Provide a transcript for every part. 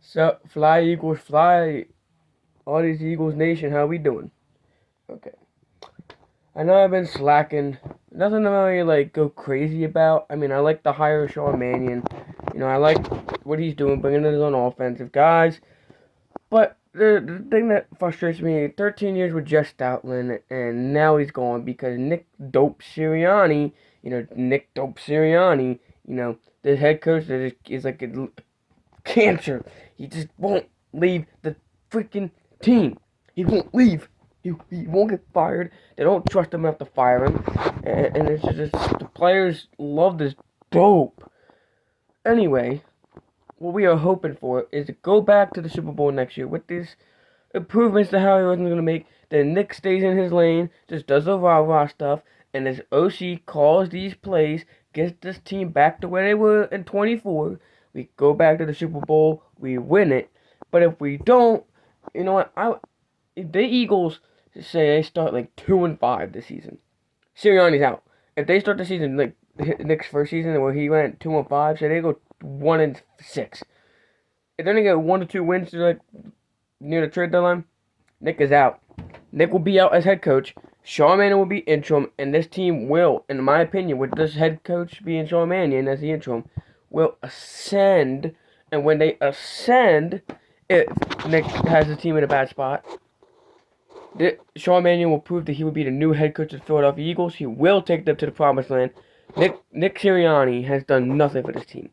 So, fly Eagles, fly. All these Eagles Nation, how we doing? Okay. I know I've been slacking. Nothing to really go crazy about. I mean, I like the hire of Sean Mannion. I like what he's doing, bringing in his own offensive guys. But the thing that frustrates me, 13 years with Jeff Stoutland, and now he's gone because Nick Dope Sirianni, the head coach that is like a cancer. He just won't leave the freaking team. He won't leave. He won't get fired. They don't trust him enough to fire him. And it's just the players love this dope. Anyway, what we are hoping for is to go back to the Super Bowl next year with these improvements to how he wasn't going to make. Then Nick stays in his lane, just does the rah-rah stuff, and his OC calls these plays, gets this team back to where they were in 24. We go back to the Super Bowl, we win it. But if we don't, you know what? If the Eagles say they start like 2-5 this season, Sirianni's out. If they start the season like Nick's first season where he went 2-5, say they go 1-6. If they're gonna get 1 or 2 wins to like near the trade deadline, Nick is out. Nick will be out as head coach. Sean Mannion will be interim, and this team will, in my opinion, with this head coach being Sean Mannion as the interim, will ascend. And when they ascend, if Nick has the team in a bad spot, Sean Mannion will prove that he will be the new head coach of the Philadelphia Eagles. He will take them to the promised land. Nick Sirianni has done nothing for this team.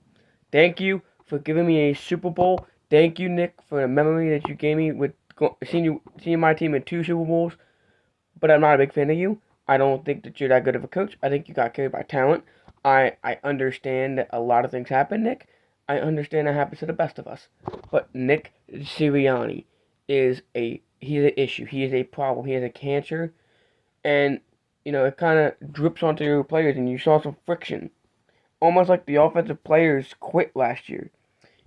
Thank you for giving me a Super Bowl. Thank you, Nick, for the memory that you gave me with seeing my team in 2 Super Bowls. But I'm not a big fan of you. I don't think that you're that good of a coach. I think you got carried by talent. I understand that a lot of things happen, Nick. I understand that happens to the best of us. But Nick Sirianni he's an issue. He is a problem. He is a cancer. And, it kind of drips onto your players, and you saw some friction. Almost like the offensive players quit last year.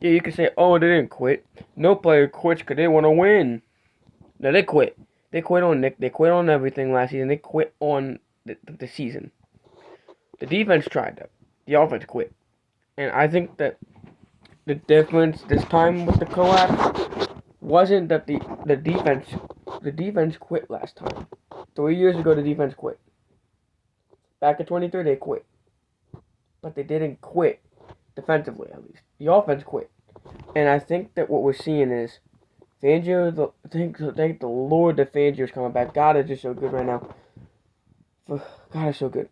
Yeah, you could say, oh, they didn't quit. No player quits because they want to win. No, they quit. They quit on Nick. They quit on everything last season. They quit on the season. The defense tried that. The offense quit. And I think that the difference this time with the collapse wasn't that the defense quit last time. 3 years ago, the defense quit. Back in 23, they quit. But they didn't quit defensively, at least. The offense quit. And I think that what we're seeing is Fangio, thank the Lord that Fangio is coming back. God is just so good right now. God is so good.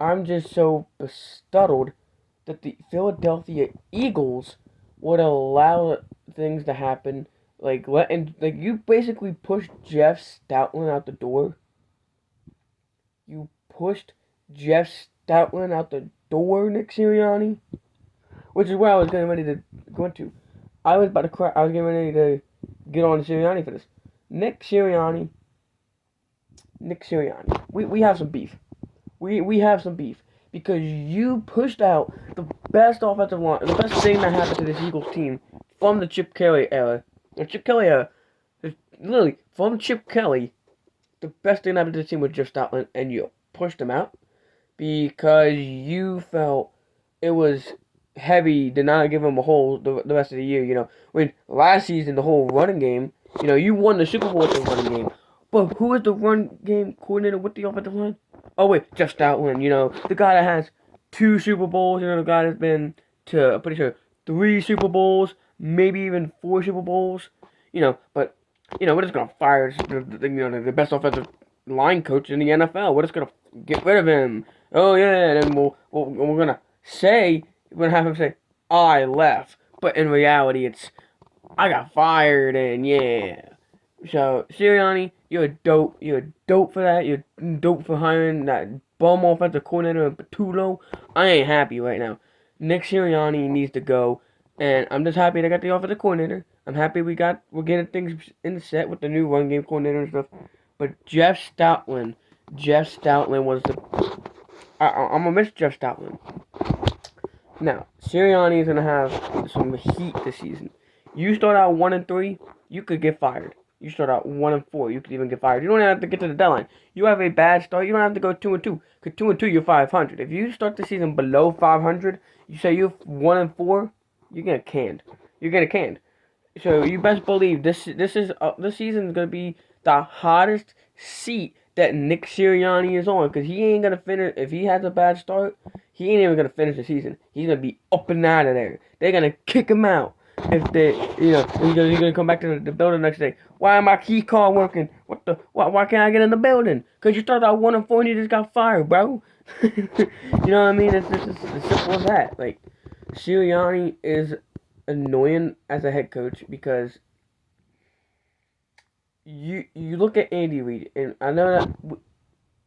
I'm just so befuddled that the Philadelphia Eagles would allow things to happen. You basically pushed Jeff Stoutland out the door. You pushed Jeff Stoutland out the door, Nick Sirianni. Which is where I was getting ready to go into. I was about to cry. I was getting ready to get on Sirianni for this. Nick Sirianni. We have some beef. We have some beef. Because you pushed out the best offensive line, the best thing that happened to this Eagles team from the Chip Kelly era. The Chip Kelly era, literally, from Chip Kelly, the best thing that happened to the team was Jeff Stoutland, and you pushed him out because you felt it was heavy to not give him a hole the rest of the year. When last season, the whole running game, you won the Super Bowl with the running game. But who is the run game coordinator with the offensive line? Oh, wait, Jeff Stoutland, the guy that has 2 Super Bowls, the guy that's been to, I'm pretty sure, 3 Super Bowls, maybe even 4 Super Bowls, but, we're just going to fire, the best offensive line coach in the NFL. We're just going to get rid of him. Oh, yeah, and then we're going to say, we're going to have him say, I left. But in reality, it's, I got fired, and yeah. So, Sirianni, you're a dope. You're a dope for that. You're dope for hiring that bum offensive coordinator in Patulo. I ain't happy right now. Nick Sirianni needs to go, and I'm just happy they got the offensive coordinator. I'm happy we're getting things in the set with the new run game coordinator and stuff. But Jeff Stoutland was I'm gonna miss Jeff Stoutland. Now, Sirianni is gonna have some heat this season. You start out 1-3, you could get fired. You start out 1-4, you could even get fired. You don't have to get to the deadline. You have a bad start, you don't have to go 2-2. Because 2-2, you're 500. If you start the season below 500, you say you're 1-4, you get canned. you're getting canned. So you best believe this season is gonna be the hottest seat that Nick Sirianni is on, because he ain't gonna finish. If he has a bad start, he ain't even gonna finish the season. He's gonna be up and out of there. They're gonna kick him out if they, he's gonna come back to the building the next day. Why am my key card working? What the? Why can't I get in the building? Cause you started out 1-4 and you just got fired, bro. You know what I mean? It's just as simple as that. Like, Sirianni is annoying as a head coach because you look at Andy Reid, and I know that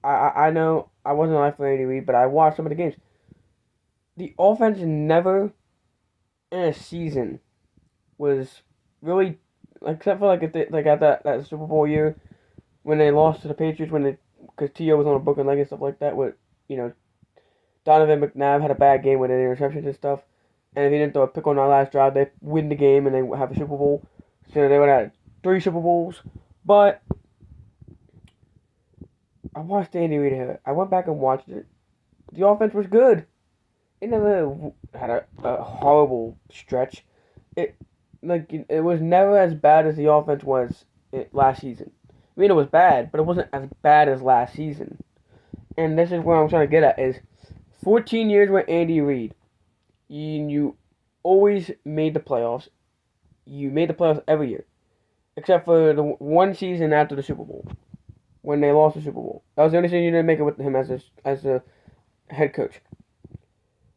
I know I wasn't alive for Andy Reid, but I watched some of the games. The offense never in a season was really, except for at that Super Bowl year when they lost to the Patriots, because T.O. was on a broken leg and stuff like that. With Donovan McNabb had a bad game with interceptions and stuff. And if he didn't throw a pick on our last drive, they win the game and they have a Super Bowl. So they would have had 3 Super Bowls. But I watched Andy Reid here. I went back and watched it. The offense was good. It never had a horrible stretch. It was never as bad as the offense was last season. I mean, it was bad, but it wasn't as bad as last season. And this is where I'm trying to get at is 14 years with Andy Reid. You always made the playoffs. You made the playoffs every year, except for the one season after the Super Bowl, when they lost the Super Bowl. That was the only season you didn't make it with him as a head coach.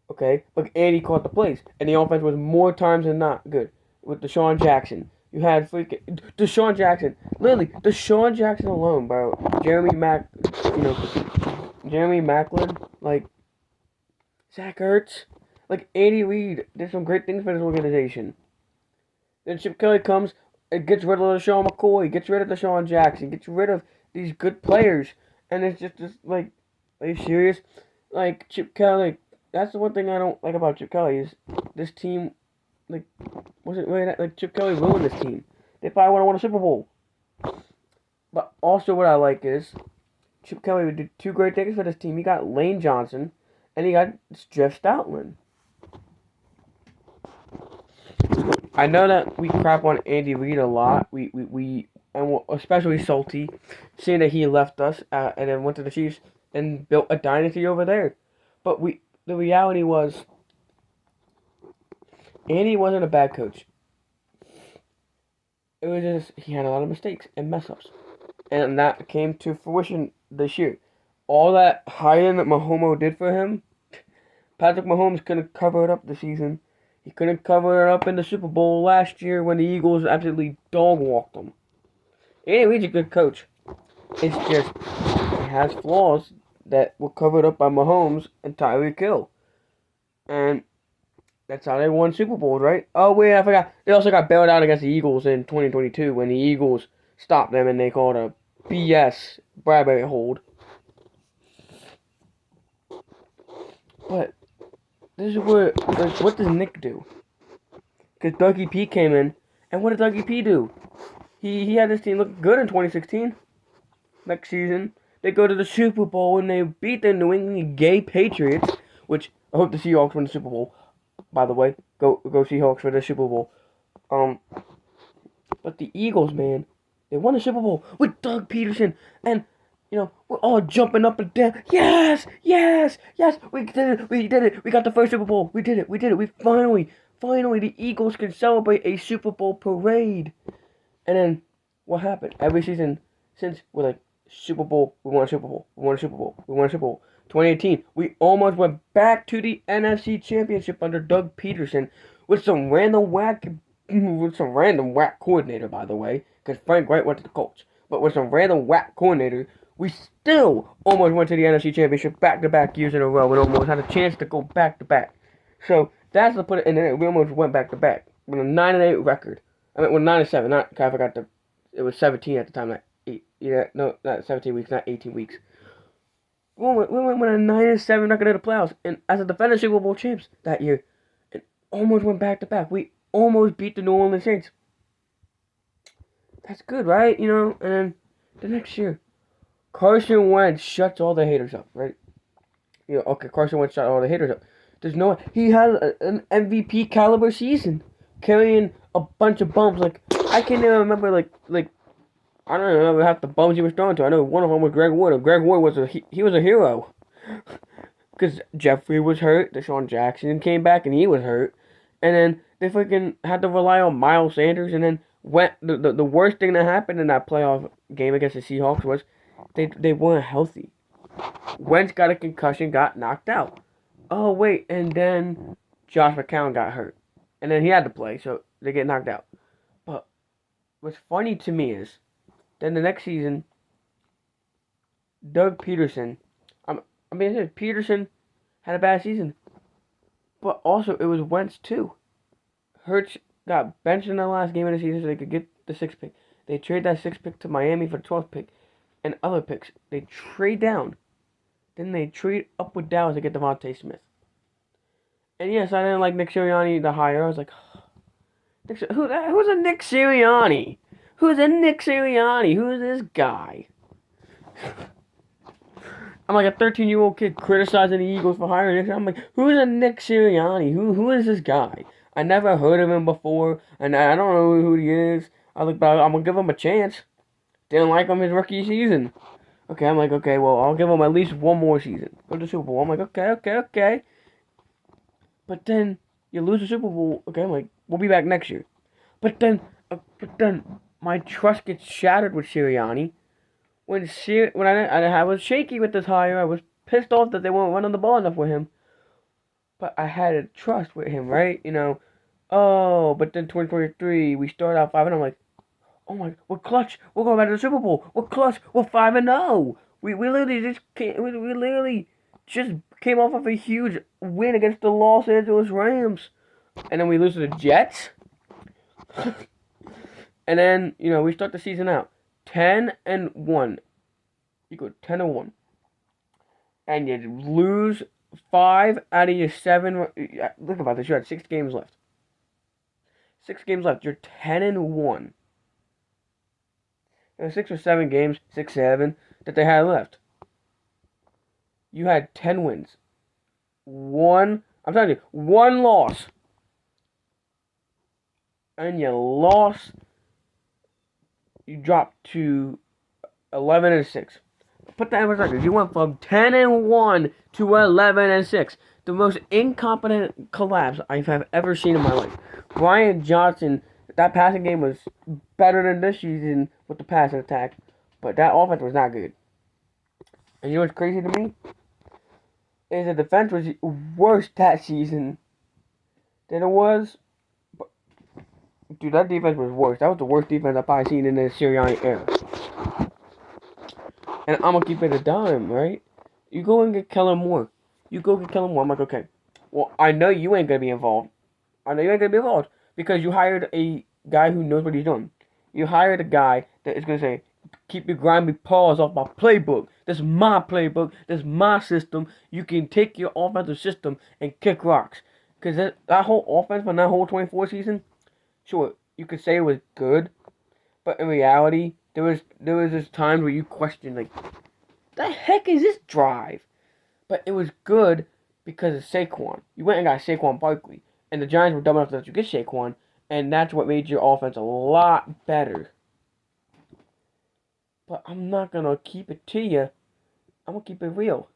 Okay, but Andy caught the plays, and the offense was more times than not good with Deshaun Jackson. You had freaking Deshaun Jackson, literally Deshaun Jackson alone, bro. Jeremy Maclin, like Zach Ertz. Like, Andy Reid did some great things for this organization. Then Chip Kelly comes and gets rid of LaShawn McCoy, gets rid of Deshaun Jackson, gets rid of these good players. And it's just like, are you serious? Like, Chip Kelly, that's the one thing I don't like about Chip Kelly is this team, like, wasn't really like Chip Kelly ruined this team. They probably would have won a Super Bowl. But also what I like is Chip Kelly did 2 great things for this team. He got Lane Johnson and he got Jeff Stoutland. I know that we crap on Andy Reid a lot. And especially Salty, seeing that he left us and then went to the Chiefs and built a dynasty over there. But the reality was, Andy wasn't a bad coach. It was just he had a lot of mistakes and mess ups, and that came to fruition this year. All that hiring that Mahomes did for him, Patrick Mahomes couldn't cover it up this season. He couldn't cover it up in the Super Bowl last year when the Eagles absolutely dog-walked them. Andy Reid's a good coach. It's just, he has flaws that were covered up by Mahomes and Tyreek Hill. And that's how they won Super Bowls, right? Oh, wait, I forgot. They also got bailed out against the Eagles in 2022 when the Eagles stopped them and they called a BS Bradbury hold. But this is where, like, what does Nick do? Because Dougie P came in, and what did Dougie P do? He had this team look good in 2016. Next season, they go to the Super Bowl and they beat the New England gay Patriots, which I hope the Seahawks win the Super Bowl. By the way, go Seahawks for the Super Bowl. But the Eagles, man, they won the Super Bowl with Doug Peterson, and we're all jumping up and down. Yes, yes, yes, we did it, we did it. We got the first Super Bowl. We did it, we did it. We finally, the Eagles can celebrate a Super Bowl parade. And then, what happened? Every season since, we're like, Super Bowl, we won a Super Bowl, we won a Super Bowl, we won a Super Bowl. 2018, we almost went back to the NFC Championship under Doug Peterson with some random whack coordinator, by the way, because Frank Wright went to the Colts. But with some random whack coordinator, we still almost went to the NFC Championship back-to-back years in a row and almost had a chance to go back-to-back. So, that's to put it in there. We almost went back-to-back with a 9-8 record. I mean, well, 9-7. I forgot it was 17 at the time. Not 17 weeks, not 18 weeks. We went with a 9-7 record in the playoffs, and as a defending Super Bowl champs that year, and almost went back-to-back. We almost beat the New Orleans Saints. That's good, right? And then the next year, Carson Wentz shuts all the haters up, right? Okay, Carson Wentz shut all the haters up. He had an MVP caliber season. carrying a bunch of bums. Like, I can't even remember, I don't remember half the bums he was throwing to. I know one of them was Greg Ward. And Greg Ward was he was a hero. Because Jeffrey was hurt, Deshaun Jackson came back and he was hurt. And then they freaking had to rely on Miles Sanders. And then the worst thing that happened in that playoff game against the Seahawks was they weren't healthy. Wentz got a concussion, got knocked out. Oh, wait, and then Josh McCown got hurt. And then he had to play, so they get knocked out. But what's funny to me is, then the next season, Doug Peterson, Peterson had a bad season. But also, it was Wentz, too. Hurts got benched in the last game of the season so they could get the 6th pick. They trade that 6th pick to Miami for the 12th pick. And other picks. They trade down. Then they trade up with Dallas to get Devontae Smith. And yes, I didn't like Nick Sirianni the hire. I was like, who's a Nick Sirianni? Who's a Nick Sirianni? Who's this guy? I'm like a 13-year-old kid criticizing the Eagles for hiring Nick. I'm like, who's a Nick Sirianni? Who is this guy? I never heard of him before, and I don't know who he is. I was like, but I'm gonna give him a chance. Didn't like him his rookie season. Okay, I'm like, okay, well, I'll give him at least one more season. Go to the Super Bowl. I'm like, okay. But then you lose the Super Bowl. Okay, I'm like, we'll be back next year. But then my trust gets shattered with Sirianni. When I was shaky with this hire, I was pissed off that they weren't running the ball enough with him. But I had a trust with him, right? Oh, but then 2023, we start out 5, and I'm like, oh my, we're clutch. We're going back to the Super Bowl. We're clutch. We're 5-0. We literally just came off of a huge win against the Los Angeles Rams. And then we lose to the Jets. And then, we start the season out 10-1. You go 10-1. And you lose 5 out of your 7. Look about this. You had 6 games left. 6 games left. You're 10-1. 6 or 7 games, 6, 7, that they had left. You had 10 wins. I'm telling you, 1 loss. And you lost. You dropped to 11-6. Put that in perspective. You went from 10-1 to 11-6. The most incompetent collapse I have ever seen in my life. Brian Johnson, that passing game was better than this season with the passing attack, but that offense was not good. And you know what's crazy to me? Is the defense was worse that season than it was. Dude, that defense was worse. That was the worst defense I've probably seen in the Sirianni era. And I'm going to keep it a dime, right? You go and get Kellen Moore. I'm like, okay. Well, I know you ain't going to be involved. Because you hired a guy who knows what he's doing. You hired a guy that is going to say, keep your grimy paws off my playbook. This is my playbook. This is my system. You can take your offensive system and kick rocks. Because that whole offense from that whole 24 season, sure, you could say it was good. But in reality, there was this time where you question, like, the heck is this drive? But it was good because of Saquon. You went and got Saquon Barkley. And the Giants were dumb enough to let you get Saquon. And that's what made your offense a lot better. But I'm not going to keep it to you. I'm going to keep it real.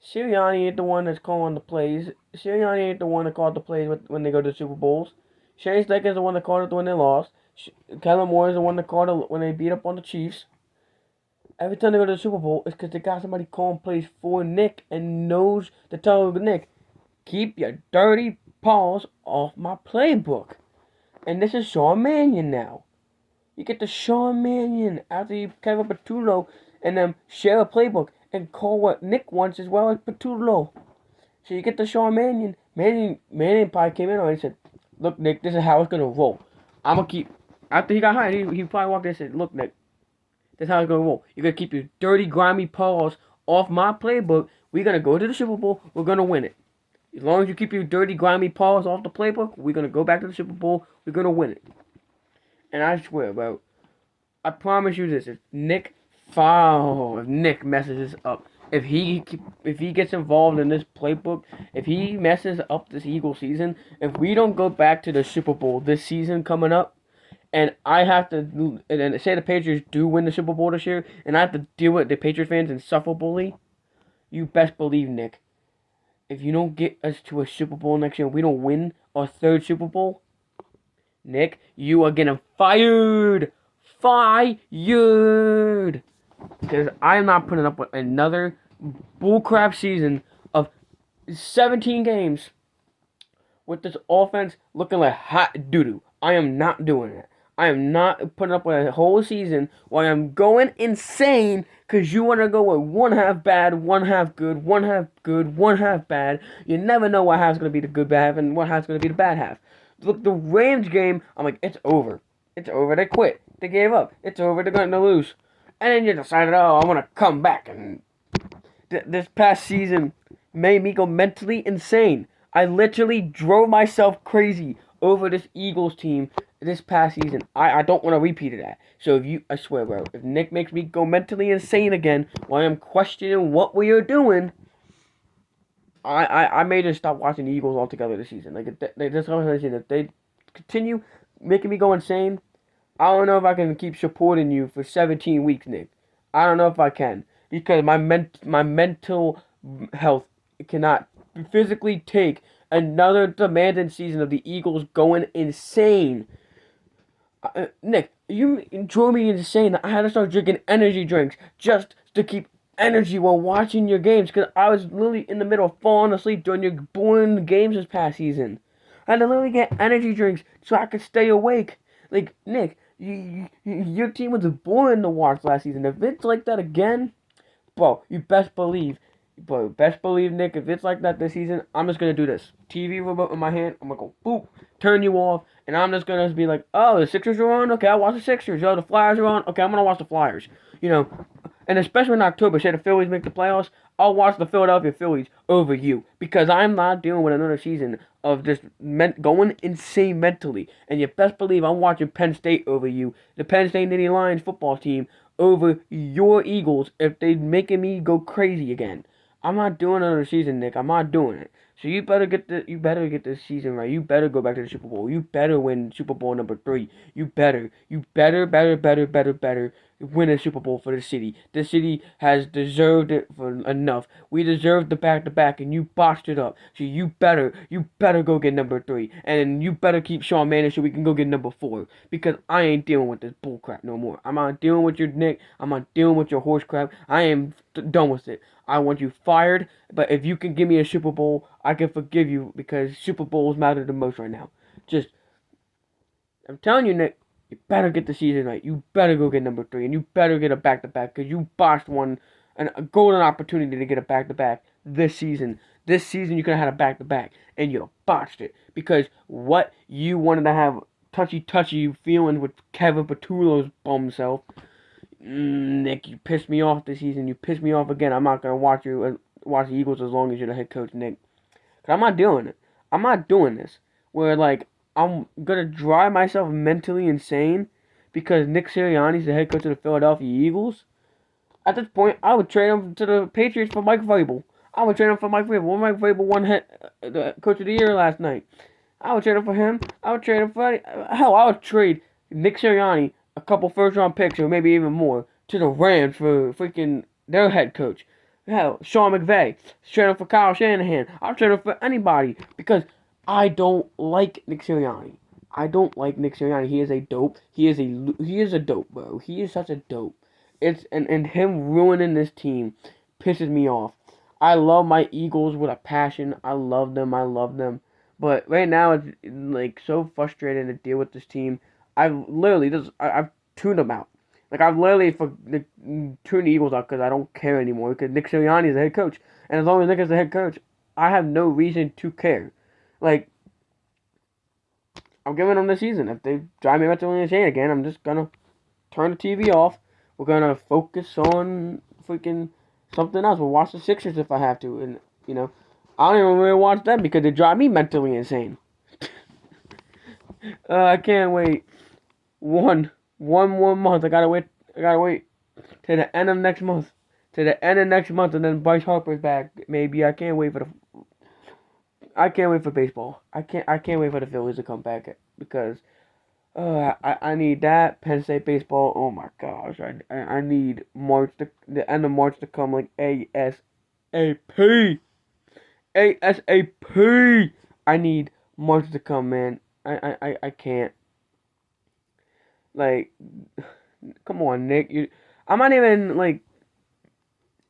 Sirianni ain't the one that's calling the plays. Sirianni ain't the one that called the plays when they go to the Super Bowls. Shane Steichen is the one that called it when they lost. Kellen Moore is the one that called it when they beat up on the Chiefs. Every time they go to the Super Bowl, it's because they got somebody calling plays for Nick and knows to tell Nick, keep your dirty paws off my playbook. And this is Sean Mannion now. You get the Sean Mannion after you Kevin Patullo and them share a playbook and call what Nick wants as well as Patullo. So you get the Sean Mannion. Mannion probably came in and said, look, Nick, this is how it's going to roll. I'm going to keep... After he got hired, he probably walked in and said, look, Nick, this is how it's going to roll. You're going to keep your dirty, grimy paws off my playbook. We're going to go to the Super Bowl. We're going to win it. As long as you keep your dirty, grimy paws off the playbook, we're going to go back to the Super Bowl. We're going to win it. And I swear, bro, I promise you this. If Nick messes this up, if he gets involved in this playbook, if he messes up this Eagle season, if we don't go back to the Super Bowl this season coming up, and I have to, and say the Patriots do win the Super Bowl this year, and I have to deal with the Patriots fans and suffer bully, you best believe, Nick, if you don't get us to a Super Bowl next year, we don't win our third Super Bowl, Nick, you are getting fired. Fired. Because I am not putting up with another bullcrap season of 17 games with this offense looking like hot doo-doo. I am not doing it. I am not putting up with a whole season where I'm going insane because you want to go with one half bad, one half good, one half good, one half bad. You never know what half's going to be the good half and what half's going to be the bad half. Look, the Rams game, I'm like, it's over. It's over. They quit. They gave up. It's over. They're going to lose. And then you decided, oh, I'm going to come back. And this past season made me go mentally insane. I literally drove myself crazy over this Eagles team this past season. I don't want to repeat of that. So I swear, bro, if Nick makes me go mentally insane again while I'm questioning what we are doing, I may just stop watching the Eagles altogether this season. Like, that's what I'm saying. If they continue making me go insane, I don't know if I can keep supporting you for 17 weeks, Nick. I don't know if I can. Because my mental health cannot physically take another demanding season of the Eagles going insane. Nick, you drove me insane. I had to start drinking energy drinks just to keep energy while watching your games because I was literally in the middle of falling asleep during your boring games this past season. I had to literally get energy drinks so I could stay awake. Like, Nick, your team was boring to watch last season. If it's like that again, bro, best believe, Nick, if it's like that this season, I'm just gonna do this. TV remote in my hand, I'm gonna go boop, turn you off, and I'm just gonna be like, oh, the Sixers are on, okay, I'll watch the Sixers. Oh, the Flyers are on, okay, I'm gonna watch the Flyers. You know, and especially in October, say the Phillies make the playoffs, I'll watch the Philadelphia Phillies over you because I'm not dealing with another season of just going insane mentally. And you best believe I'm watching Penn State over you, the Penn State Nittany Lions football team over your Eagles if they making me go crazy again. I'm not doing another season, Nick. I'm not doing it. So you better get this season right. You better go back to the Super Bowl. You better win Super Bowl number 3. You better win a Super Bowl for the city. The city has deserved it for enough. We deserved the back to back, and you botched it up. So you better go get number 3, and you better keep Sean Manning so we can go get number 4. Because I ain't dealing with this bull crap no more. I'm not dealing with your Nick. I'm not dealing with your horse crap. I am done with it. I want you fired. But if you can give me a Super Bowl, I can forgive you because Super Bowls matter the most right now. Just, I'm telling you, Nick, you better get the season right. You better go get number 3, and you better get a back-to-back because you botched one, a golden opportunity to get a back-to-back this season. This season you could have had a back-to-back, and you botched it because what you wanted to have touchy feeling with Kevin Patullo's bum self. Nick, you pissed me off this season. You pissed me off again. I'm not gonna watch the Eagles as long as you're the head coach, Nick. Cause I'm not doing it. I'm not doing this. Where like I'm gonna drive myself mentally insane because Nick Sirianni's the head coach of the Philadelphia Eagles. At this point, I would trade him to the Patriots for Mike Vrabel. I would trade him for Mike Vrabel. When Mike Vrabel won the coach of the year last night, I would trade him for him. I would trade him for hell. I would trade Nick Sirianni a couple first round picks or maybe even more to the Rams for freaking their head coach. Hell, Sean McVay. Trade him for Kyle Shanahan. I'll trade him for anybody because I don't like Nick Sirianni. I don't like Nick Sirianni. He is a dope. He is a dope, bro. He is such a dope. And him ruining this team pisses me off. I love my Eagles with a passion. I love them. But right now it's like so frustrating to deal with this team. I've tuned them out. Like I've literally tuned the Eagles out because I don't care anymore because Nick Sirianni is the head coach, and as long as Nick is the head coach, I have no reason to care. Like I'm giving them the season. If they drive me mentally insane again, I'm just gonna turn the TV off. We're gonna focus on freaking something else. We'll watch the Sixers if I have to, and I don't even really watch them because they drive me mentally insane. I can't wait. One more month. I gotta wait to the end of next month to the end of next month, and then Bryce Harper's back. Maybe I can't wait for baseball. I can't wait for the Phillies to come back because I need that Penn State baseball. Oh my gosh, I need the end of March to come like ASAP. ASAP. I need March to come, man. I can't. Like, come on, Nick. I'm not even like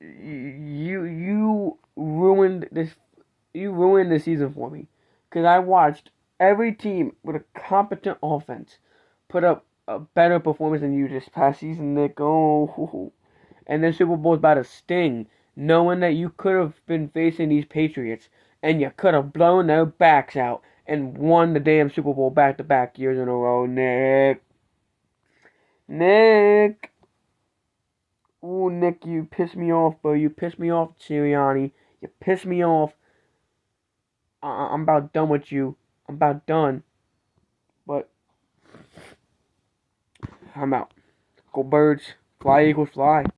you ruined this. You ruined the season for me because I watched every team with a competent offense put up a better performance than you this past season, Nick. Oh, and then Super Bowl's about to sting, knowing that you could have been facing these Patriots and you could have blown their backs out and won the damn Super Bowl back-to-back years in a row, Nick. Nick. Ooh, Nick, you pissed me off, bro. You pissed me off, Sirianni. You pissed me off. I'm about done with you. I'm about done. But I'm out. Go Birds. Fly Eagles fly.